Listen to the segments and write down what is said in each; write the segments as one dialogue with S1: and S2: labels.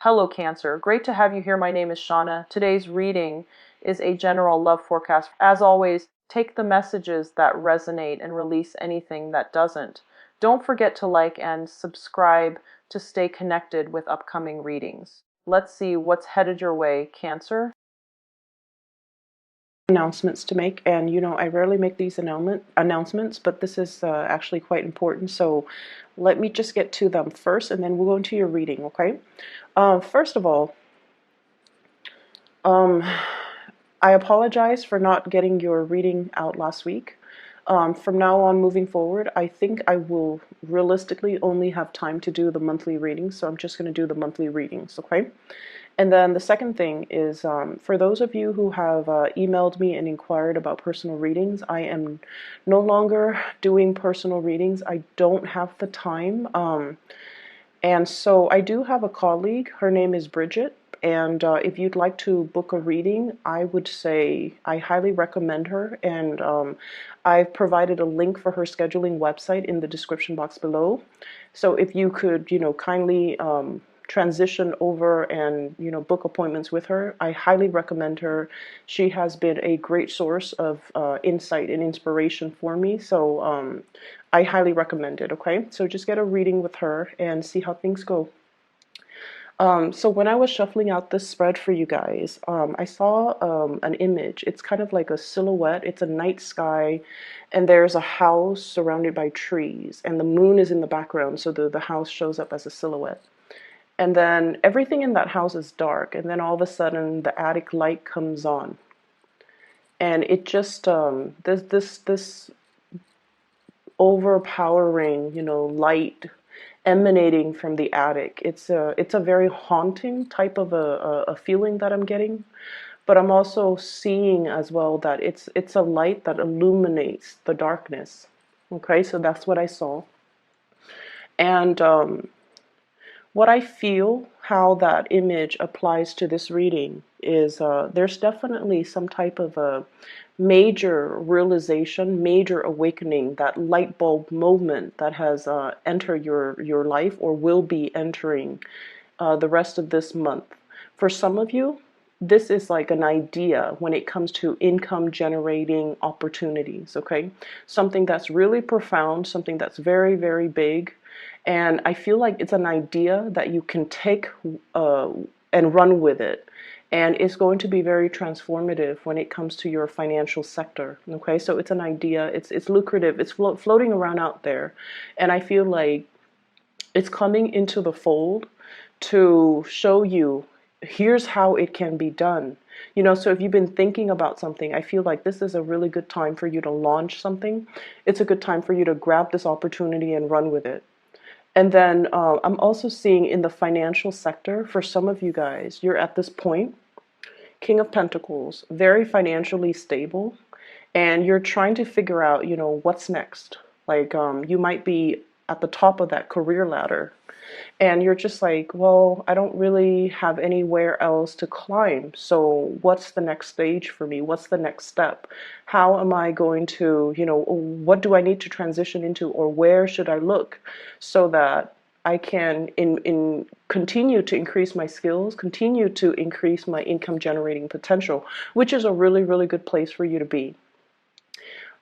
S1: Hello Cancer, great to have you here. My name is Shauna. Today's reading is a general love forecast. As always, take the messages that resonate and release anything that doesn't. Don't forget to like and subscribe to stay connected with upcoming readings. Let's see what's headed your way, Cancer.
S2: Announcements to make, and I rarely make these announcements, but this is actually quite important, so let me just get to them first and then we'll go into your reading. Okay, first of all, I apologize for not getting your reading out last week. From now on moving forward, I think I will realistically only have time to do the monthly readings, so I'm just going to do the monthly readings. Okay. And then the second thing is, for those of you who have emailed me and inquired about personal readings, I am no longer doing personal readings. I don't have the time. And so I do have a colleague. Her name is Bridget. And if you'd like to book a reading, I would say I highly recommend her. And I've provided a link for her scheduling website in the description box below. So if you could, kindly transition over and book appointments with her, I highly recommend her. She has been a great source of insight and inspiration for me, so I highly recommend it. Okay, so just get a reading with her and see how things go. So when I was shuffling out this spread for you guys, I saw an image. It's kind of like a silhouette. It's a night sky, and there's a house surrounded by trees, and the moon is in the background, so the house shows up as a silhouette. And then everything in that house is dark, and then all of a sudden the attic light comes on, and it just this overpowering light emanating from the attic. It's a very haunting type of a feeling that I'm getting, but I'm also seeing as well that it's a light that illuminates the darkness. Okay, so that's what I saw. And what I feel, how that image applies to this reading is there's definitely some type of a major realization, major awakening, that light bulb moment that has entered your life or will be entering the rest of this month. For some of you, this is like an idea when it comes to income generating opportunities, okay? Something that's really profound, something that's very, very big. And I feel like it's an idea that you can take and run with it. And it's going to be very transformative when it comes to your financial sector. Okay, so it's an idea, it's lucrative, it's floating around out there. And I feel like it's coming into the fold to show you, here's how it can be done. So if you've been thinking about something, I feel like this is a really good time for you to launch something. It's a good time for you to grab this opportunity and run with it. And then I'm also seeing in the financial sector, for some of you guys, you're at this point, King of Pentacles, very financially stable, and you're trying to figure out, what's next. Like you might be at the top of that career ladder, and you're just like, well, I don't really have anywhere else to climb. So what's the next stage for me? What's the next step? How am I going to, what do I need to transition into, or where should I look so that I can continue to increase my skills, continue to increase my income generating potential, which is a really, really good place for you to be.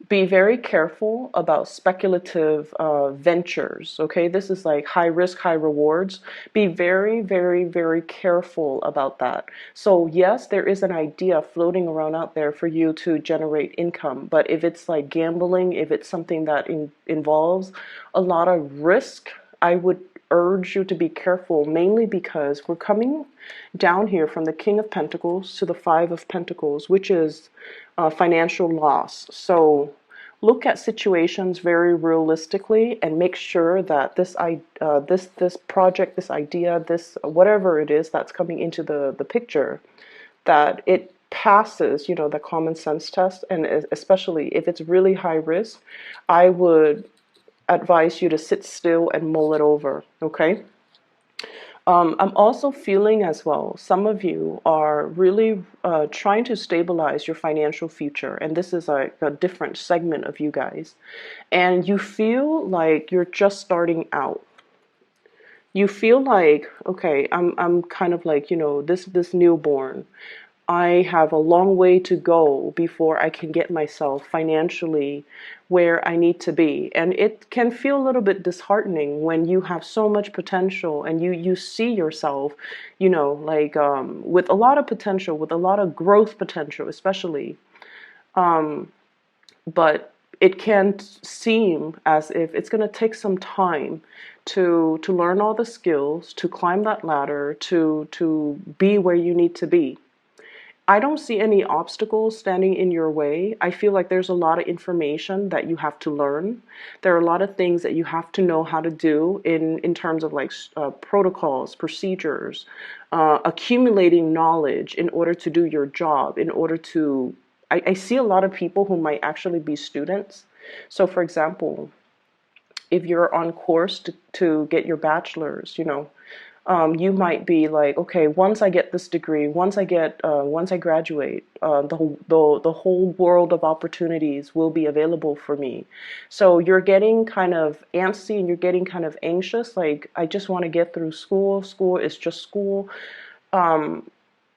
S2: Be very careful about speculative ventures, okay? This is like high risk, high rewards. Be very, very, very careful about that. So yes, there is an idea floating around out there for you to generate income, but if it's like gambling, if it's something that involves a lot of risk, I would urge you to be careful, mainly because we're coming down here from the King of Pentacles to the Five of Pentacles, which is financial loss. So look at situations very realistically and make sure that this project, this idea, this whatever it is that's coming into the picture, that it passes, the common sense test. And especially if it's really high risk, I would advise you to sit still and mull it over, okay? I'm also feeling as well, some of you are really trying to stabilize your financial future, and this is a different segment of you guys, and you feel like you're just starting out. You feel like, okay, I'm kind of like, this newborn. I have a long way to go before I can get myself financially where I need to be. And it can feel a little bit disheartening when you have so much potential and you see yourself, like with a lot of potential, with a lot of growth potential, especially. But it can seem as if it's going to take some time to learn all the skills, to climb that ladder, to be where you need to be. I don't see any obstacles standing in your way. I feel like there's a lot of information that you have to learn. There are a lot of things that you have to know how to do in terms of like protocols, procedures, accumulating knowledge in order to do your job, in order to. I see a lot of people who might actually be students. So, for example, if you're on course to get your bachelor's, you might be like, okay, once I get this degree, once I graduate, the whole world of opportunities will be available for me. So you're getting kind of antsy and you're getting kind of anxious. Like, I just want to get through school. School is just school.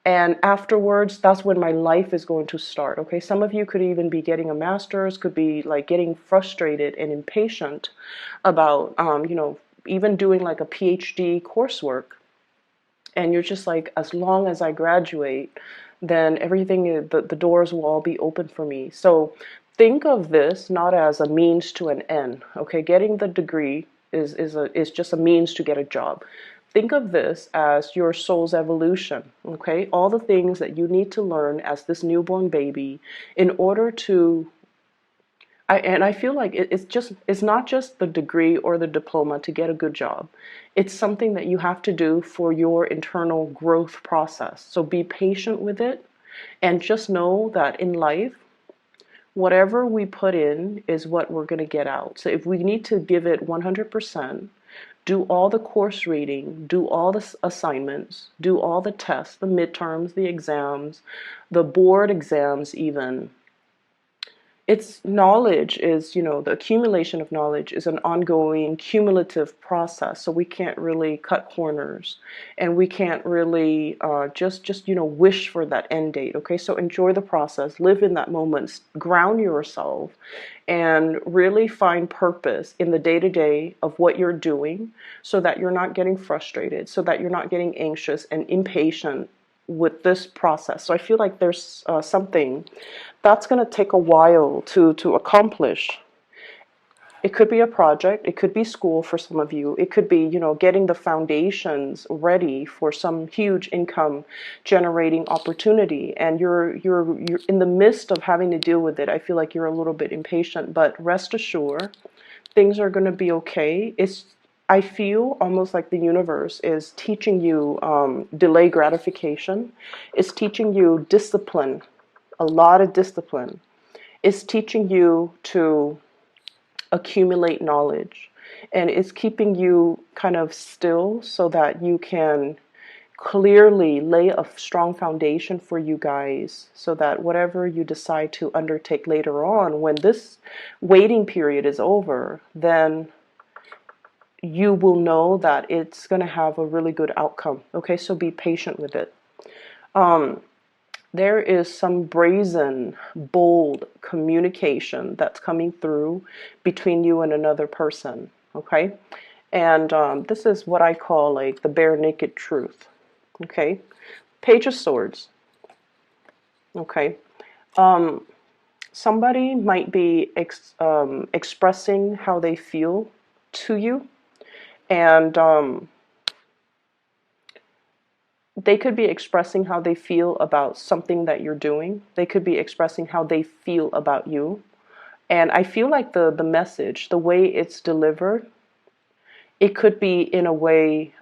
S2: And afterwards, that's when my life is going to start. Okay, some of you could even be getting a master's, could be like getting frustrated and impatient about, even doing like a PhD coursework. And you're just like, as long as I graduate, then everything, the doors will all be open for me. So think of this not as a means to an end. Okay, getting the degree is just a means to get a job. Think of this as your soul's evolution, okay? All the things that you need to learn as this newborn baby in order to I feel like it's not just the degree or the diploma to get a good job. It's something that you have to do for your internal growth process. So be patient with it and just know that in life, whatever we put in is what we're going to get out. So if we need to give it 100%, do all the course reading, do all the assignments, do all the tests, the midterms, the exams, the board exams even. It's knowledge is, the accumulation of knowledge is an ongoing cumulative process. So we can't really cut corners and we can't really just wish for that end date. Okay, so enjoy the process, live in that moment, ground yourself, and really find purpose in the day-to-day of what you're doing so that you're not getting frustrated, so that you're not getting anxious and impatient with this process. So I feel like there's something that's going to take a while to accomplish. It could be a project, it could be school for some of you, it could be, getting the foundations ready for some huge income generating opportunity, and you're in the midst of having to deal with it. I feel like you're a little bit impatient, but rest assured, things are going to be okay. I feel almost like the universe is teaching you delay gratification. It's teaching you discipline, a lot of discipline. It's teaching you to accumulate knowledge. And it's keeping you kind of still so that you can clearly lay a strong foundation for you guys so that whatever you decide to undertake later on, when this waiting period is over, then you will know that it's going to have a really good outcome. Okay, so be patient with it. There is some brazen, bold communication that's coming through between you and another person. Okay, and this is what I call like the bare naked truth. Okay, Page of Swords. Okay, somebody might be expressing how they feel to you. And they could be expressing how they feel about something that you're doing. They could be expressing how they feel about you. And I feel like the message, the way it's delivered, it could be in a way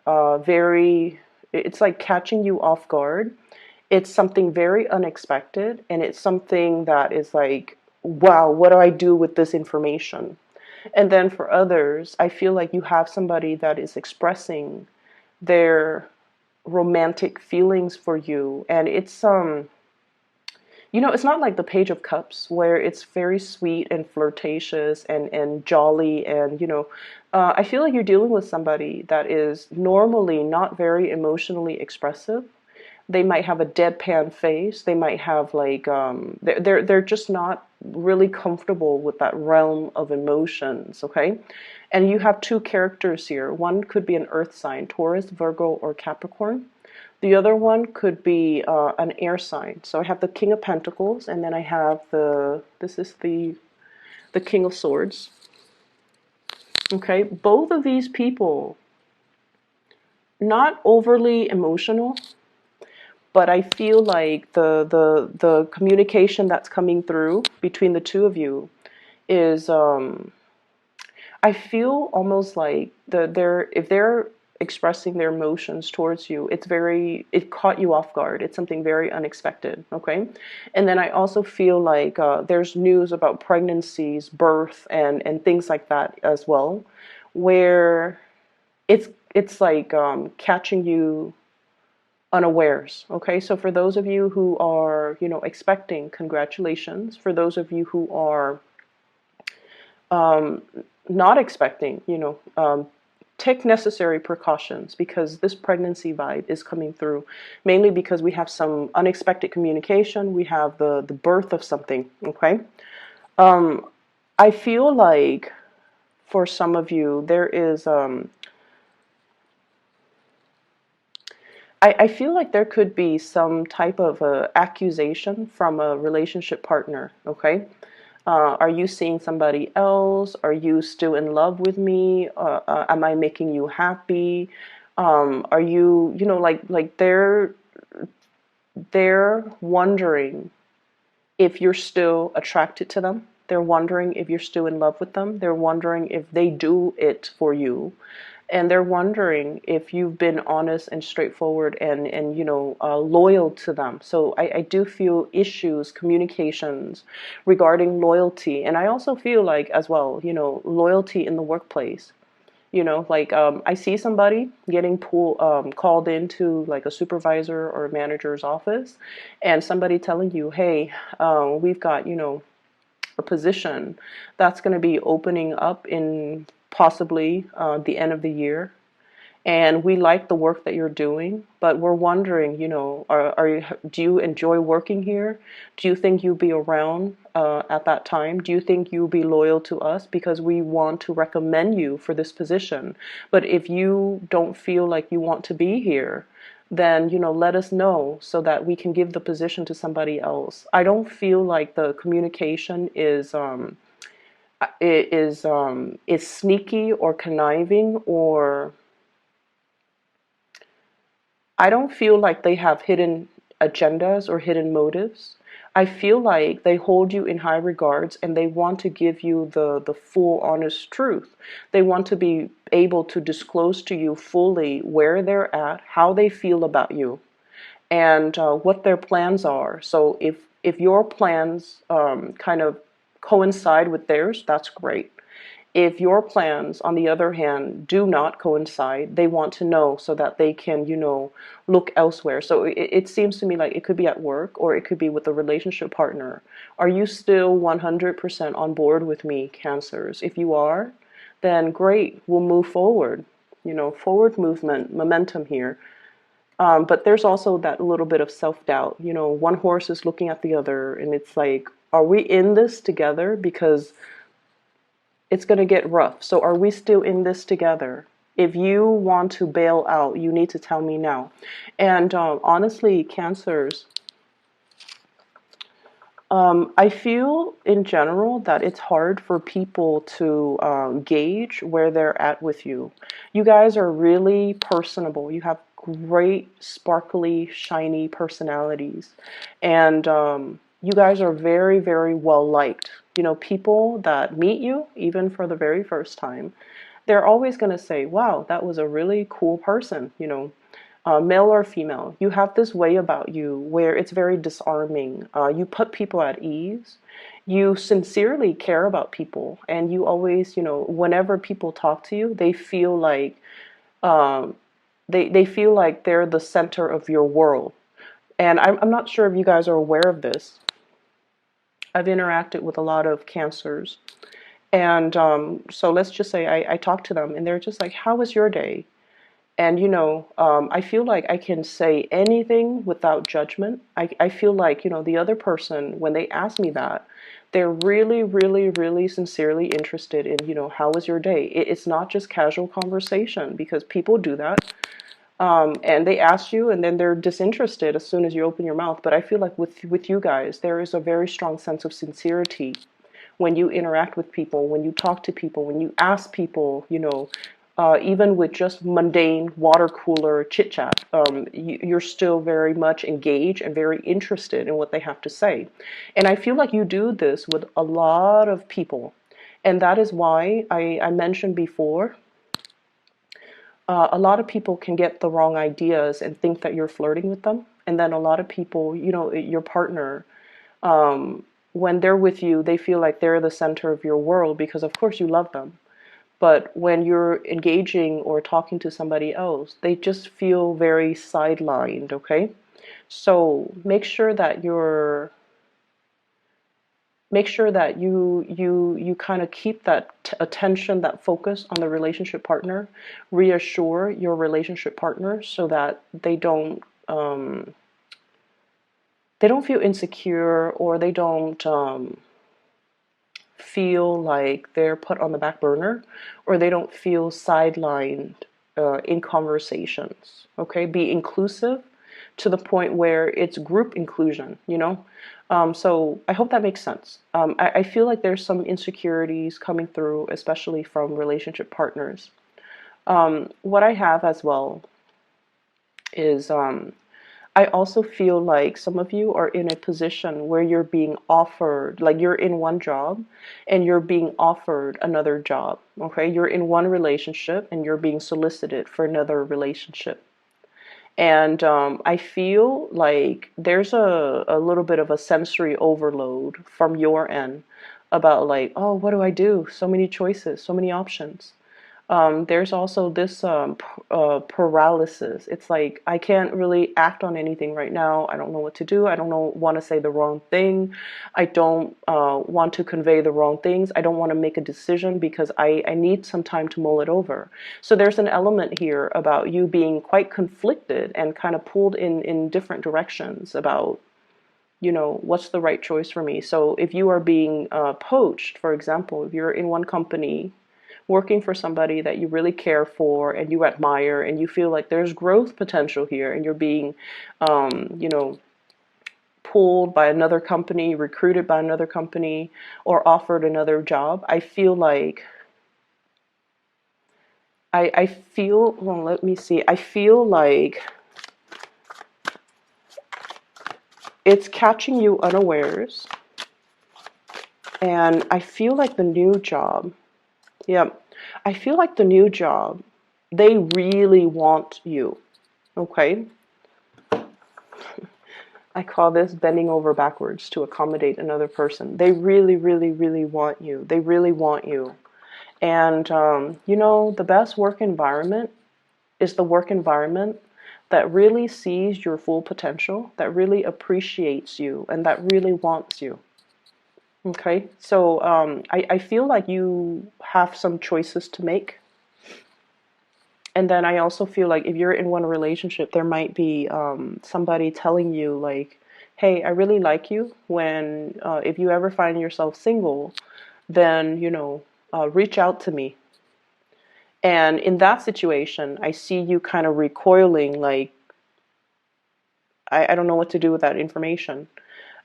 S2: it's like catching you off guard. It's something very unexpected, and it's something that is like, wow, what do I do with this information? And then for others, I feel like you have somebody that is expressing their romantic feelings for you, and it's You know, it's not like the Page of Cups where it's very sweet and flirtatious and jolly and, I feel like you're dealing with somebody that is normally not very emotionally expressive. They might have a deadpan face. They might have like they're just not really comfortable with that realm of emotions, okay? And you have two characters here. One could be an earth sign, Taurus, Virgo, or Capricorn. The other one could be an air sign. So I have the King of Pentacles, and then I have this is the King of Swords. Okay, both of these people, not overly emotional, but I feel like the communication that's coming through between the two of you is I feel almost like if they're expressing their emotions towards you, it caught you off guard. It's something very unexpected, okay? And then I also feel like there's news about pregnancies, birth, and things like that as well, where it's like catching you unawares. Okay, so for those of you who are, expecting, congratulations. For those of you who are um, not expecting, take necessary precautions because this pregnancy vibe is coming through, mainly because we have some unexpected communication. We have the birth of something. Okay, I feel like for some of you there is I feel like there could be some type of accusation from a relationship partner, okay? Are you seeing somebody else? Are you still in love with me? Am I making you happy? Are you, like they're wondering if you're still attracted to them. They're wondering if you're still in love with them. They're wondering if they do it for you. And they're wondering if you've been honest and straightforward and loyal to them. So I do feel issues, communications regarding loyalty. And I also feel like as well, loyalty in the workplace. Like I see somebody getting called into like a supervisor or a manager's office, and somebody telling you, hey, we've got, a position that's going to be opening up in possibly the end of the year. And we like the work that you're doing, but we're wondering, do you enjoy working here? Do you think you'll be around at that time? Do you think you'll be loyal to us? Because we want to recommend you for this position. But if you don't feel like you want to be here, then, let us know so that we can give the position to somebody else. I don't feel like the communication is sneaky or conniving, or I don't feel like they have hidden agendas or hidden motives. I feel like they hold you in high regards and they want to give you the full honest truth. They want to be able to disclose to you fully where they're at, how they feel about you, and what their plans are. So if your plans kind of coincide with theirs, that's great. If your plans, on the other hand, do not coincide, they want to know so that they can, look elsewhere. So it seems to me like it could be at work or it could be with a relationship partner. Are you still 100% on board with me, Cancers? If you are, then great, we'll move forward. Forward movement, momentum here. But there's also that little bit of self-doubt. One horse is looking at the other, and it's like, are we in this together? Because it's going to get rough. So are we still in this together? If you want to bail out, you need to tell me now. And honestly, Cancers, I feel in general that it's hard for people to gauge where they're at with you. You guys are really personable. You have great, sparkly, shiny personalities. And you guys are very, very well liked. People that meet you, even for the very first time, they're always going to say, wow, that was a really cool person, male or female. You have this way about you where it's very disarming. You put people at ease. You sincerely care about people. And you always, whenever people talk to you, they feel like um, they feel like they're the center of your world. And I'm not sure if you guys are aware of this, I've interacted with a lot of Cancers. And so let's just say I talk to them and they're just like, how was your day? And I feel like I can say anything without judgment. I feel like, the other person, when they ask me that, they're really, really, really sincerely interested in, how was your day? It's not just casual conversation, because people do that. And they ask you and then they're disinterested as soon as you open your mouth. But I feel like with you guys, there is a very strong sense of sincerity when you interact with people, when you talk to people, when you ask people, even with just mundane water cooler chit chat, you're still very much engaged and very interested in what they have to say. And I feel like you do this with a lot of people. And that is why I mentioned before, a lot of people can get the wrong ideas and think that you're flirting with them. And then a lot of people, your partner, when they're with you, they feel like they're the center of your world because, of course, you love them. But when you're engaging or talking to somebody else, they just feel very sidelined, okay? So make sure that you kind of keep that attention, that focus on the relationship partner. Reassure your relationship partner so that they don't feel insecure, or they don't feel like they're put on the back burner, or they don't feel sidelined in conversations. Okay, be inclusive to the point where it's group inclusion. So I hope that makes sense. I feel like there's some insecurities coming through, especially from relationship partners. What I have as well is I also feel like some of you are in a position where you're being offered, like you're in one job and you're being offered another job. Okay, you're in one relationship and you're being solicited for another relationship. And I feel like there's a little bit of a sensory overload from your end about like, oh, what do I do? So many choices, so many options. There's also this paralysis. It's like I can't really act on anything right now. I don't know what to do. I don't want to say the wrong thing. I don't want to convey the wrong things. I don't want to make a decision because I need some time to mull it over. So there's an element here about you being quite conflicted and kind of pulled in different directions about, what's the right choice for me. So if you are being poached, for example, if you're in one company working for somebody that you really care for and you admire and you feel like there's growth potential here, and you're being, pulled by another company, recruited by another company, or offered another job, I feel like, well, let me see, I feel like it's catching you unawares, and I feel like the new job, yeah, I feel like the new job, they really want you, okay? I call this bending over backwards to accommodate another person. They really, really, really want you. They really want you. And, the best work environment is the work environment that really sees your full potential, that really appreciates you, and that really wants you. Okay? So I feel like you have some choices to make. And then I also feel like if you're in one relationship, there might be somebody telling you like, hey, I really like you. When if you ever find yourself single, then, reach out to me. And in that situation, I see you kind of recoiling like, I don't know what to do with that information.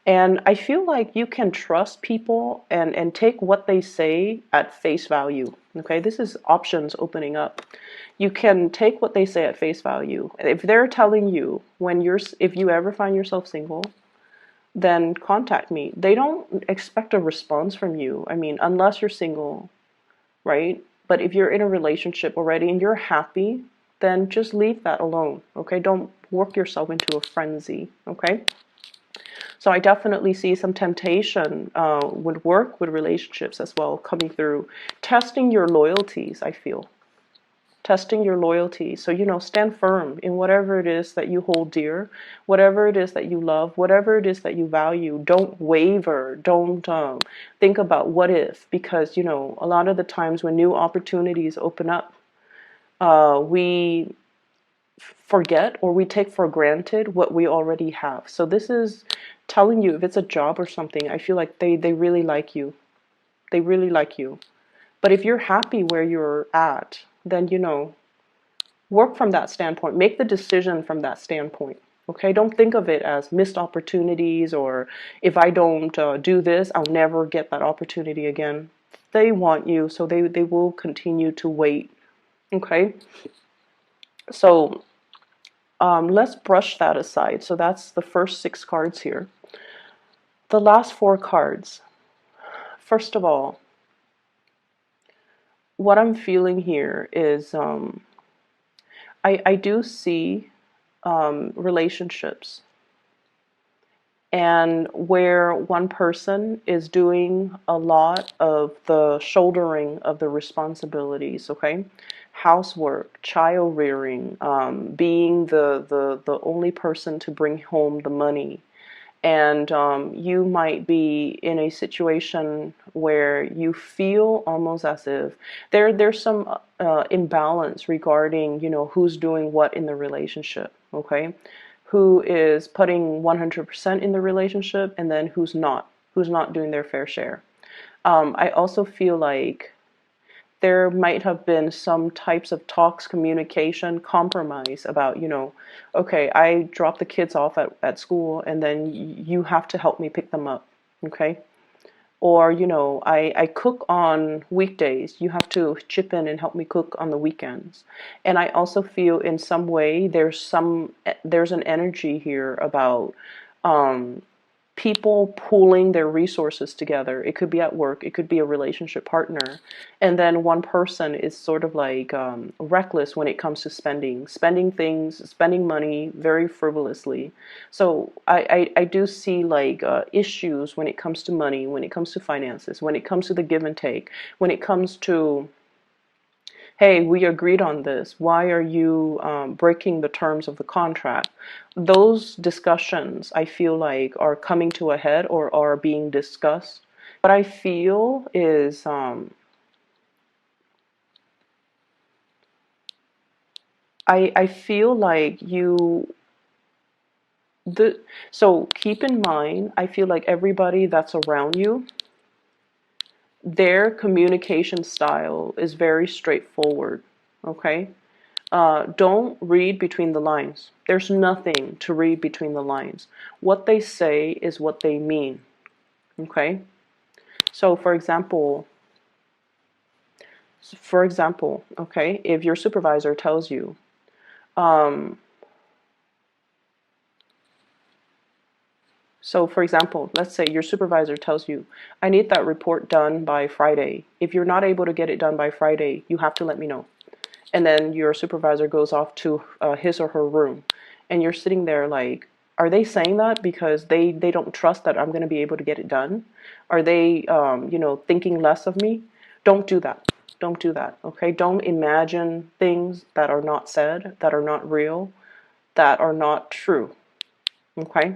S2: And I feel like you can trust people and take what they say at face value. Okay, this is options opening up. You can take what they say at face value. If they're telling you if you ever find yourself single, then contact me. They don't expect a response from you. I mean, unless you're single, right? But if you're in a relationship already and you're happy, then just leave that alone. Okay, don't work yourself into a frenzy. Okay. So I definitely see some temptation with work, with relationships as well, coming through. Testing your loyalties, I feel. testing your loyalty. So, stand firm in whatever it is that you hold dear, whatever it is that you love, whatever it is that you value. Don't waver. Don't think about what if, because, a lot of the times when new opportunities open up, we forget or we take for granted what we already have. So this is telling you, if it's a job or something, I feel like they really like you. They really like you. But if you're happy where you're at, then, work from that standpoint. Make the decision from that standpoint. Okay, don't think of it as missed opportunities, or if I don't do this, I'll never get that opportunity again. They want you, so they will continue to wait. Okay, so let's brush that aside. So that's the first 6 cards here. The last 4 cards. First of all, what I'm feeling here is I do see relationships, and where one person is doing a lot of the shouldering of the responsibilities, okay? Housework, child rearing, being the only person to bring home the money. And you might be in a situation where you feel almost as if there's some imbalance regarding, who's doing what in the relationship, okay? Who is putting 100% in the relationship, and then who's not doing their fair share. I also feel like there might have been some types of talks, communication, compromise about, okay, I drop the kids off at school, and then you have to help me pick them up, okay? Or, I cook on weekdays. You have to chip in and help me cook on the weekends. And I also feel in some way there's an energy here about people pooling their resources together. It could be at work, it could be a relationship partner, and then one person is sort of like reckless when it comes to spending things, spending money very frivolously. So I do see like issues when it comes to money, when it comes to finances, when it comes to the give and take, when it comes to, hey, we agreed on this. Why are you breaking the terms of the contract? Those discussions, I feel like, are coming to a head or are being discussed. What I feel is I feel like so keep in mind, I feel like everybody that's around you, their communication style is very straightforward, okay? Don't read between the lines. There's nothing to read between the lines. What they say is what they mean, okay? So for example, okay, if your supervisor tells you, so for example, let's say your supervisor tells you, I need that report done by Friday. If you're not able to get it done by Friday, you have to let me know. And then your supervisor goes off to his or her room, and you're sitting there like, are they saying that because they don't trust that I'm going to be able to get it done? Are they, thinking less of me? Don't do that. Don't do that, okay? Don't imagine things that are not said, that are not real, that are not true, okay?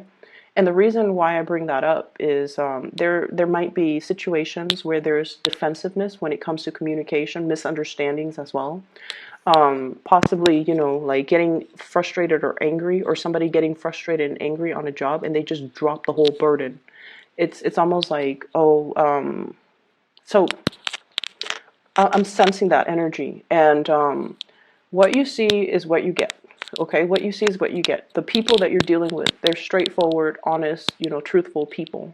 S2: And the reason why I bring that up is there might be situations where there's defensiveness when it comes to communication, misunderstandings as well. Possibly, like getting frustrated or angry, or somebody getting frustrated and angry on a job, and they just drop the whole burden. It's almost like, so I'm sensing that energy, and what you see is what you get. Okay, what you see is what you get. The people that you're dealing with, they're straightforward, honest, truthful people.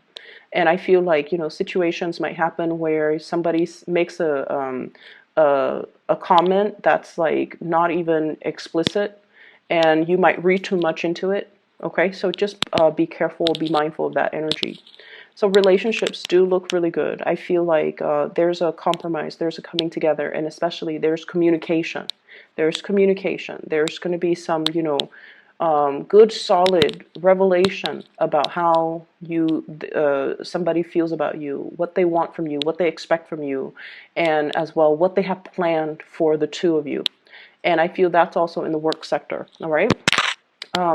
S2: And I feel like, situations might happen where somebody makes a comment that's like not even explicit, and you might read too much into it. Okay, so just be careful, be mindful of that energy. So relationships do look really good. I feel like there's a compromise, there's a coming together, and especially there's communication. There's communication. There's going to be some, good, solid revelation about how somebody feels about you, what they want from you, what they expect from you, and as well what they have planned for the two of you. And I feel that's also in the work sector. All right.